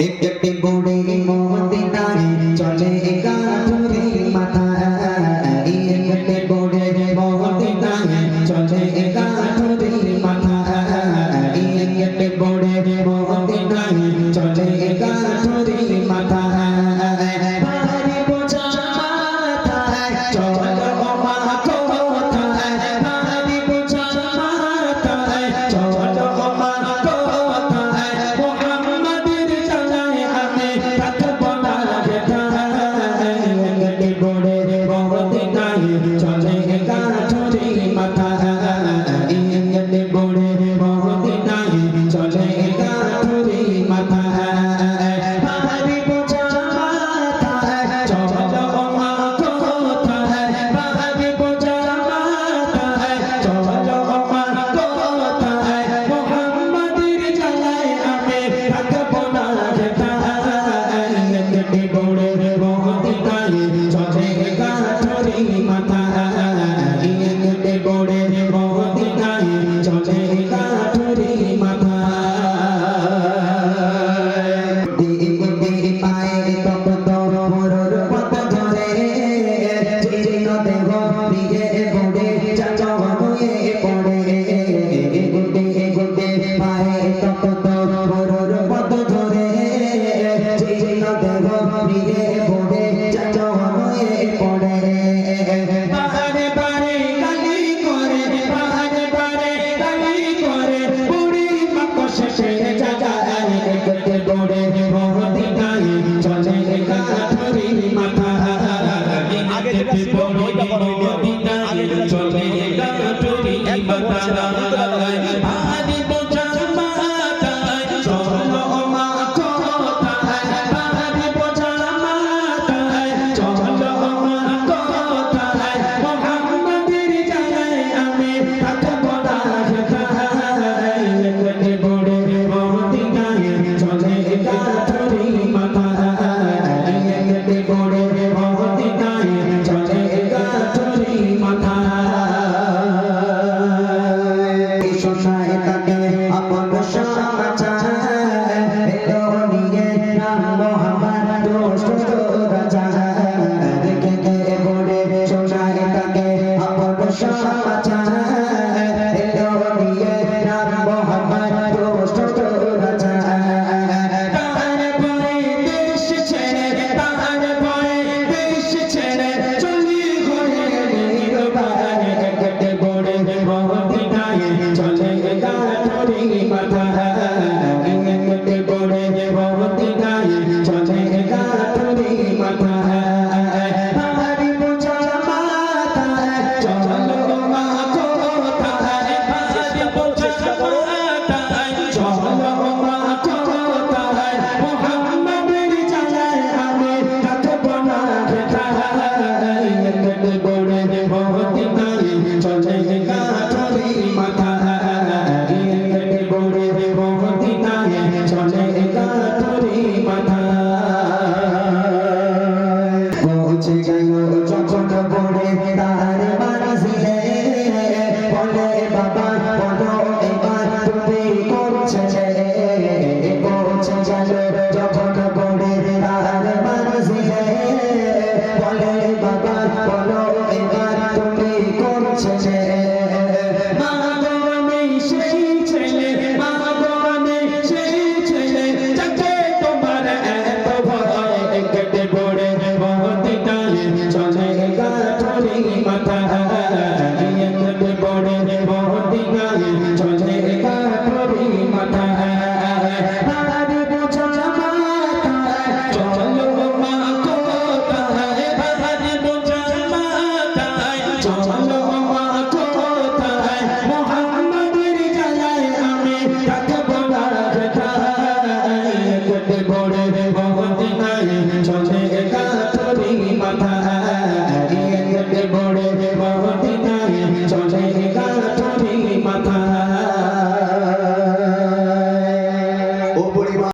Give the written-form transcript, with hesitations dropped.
একটি বুড়ি মদিনায় চলে গাধুরি মাথায় একটি বুড়ি মদিনায় চলে গাধুরি মাথায় একটি বুড়ি মদিনায় চলে গাধুরি মাথায় ভারী বোঝা মাথায় চলো মা কোথায় ভারী বোঝা মাথায় চলো মা কোথায় মুহাম্মাদের জানায় আমি থাকবো না যেথায় একটি বুড়ি মদিনায় চলে গাধুরি মাথায় একটি বুড়ি মদিনায় চলে গাধুরি মাথায় ভারী বোঝা মাথায় চলো মা কোথায় ভারী বোঝা মাথায় চলো মা কোথায় মুহাম্মাদের জানায় আমি থাকবো না যেথায় একটি বুড়ি মদিনায় চলে গাধুরি মাথায় একটি বুড়ি মদিনায় চলে গাধুরি মাথায় দিদি পায়ে তপ্ত মরুর পথ ধরে জীর্ণ দেহ নিয়ে পড়ে চাচময়ে পড়ে গুদে গুদে পায়ে তপ্ত মরুর পথ ধরে জীর্ণ দেহ নিয়ে পড়ে চাচময়ে পড়ে বাহারে বারে গালি করে বাহারে বারে গালি করে বুড়ি মাকো শেষে জাগায় একটি বুড়ি